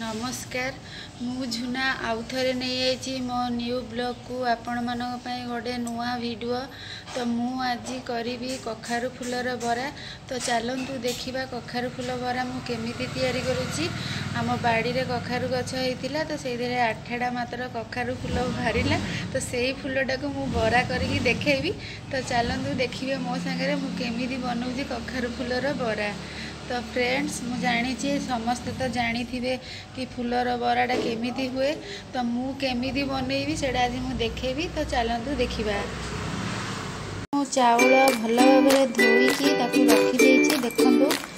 नमस्कार मु झुना आउ थे नहीं मो न्यू ब्लॉग को आपण मानक पई गोटे नुआ वीडियो। तो मु आज करी कखारु फूलर बरा। तो चलतु देखा कखारु फूल बरा मु केमिति तैयारी करुच्ची। आम बाड़ी रे कखारु गछ होइतिला तो से 8टा मात्र कखारु फूल बाहरिला। तो से फूलटा को मु बरा करके देखेबी। तो चलतु देखिए मो सांगे मु केमिति बनाऊँगी कखारु फूलर बरा। तो फ्रेंड्स मु जानी समस्ते तो जानी थे कि फूलर बराटा केमिति हुए। तो मु केमिति बनैबी से आज मु देखेबी। तो चलतु देखिबा। मु चाउल भल भाव धोईकी रखी देखु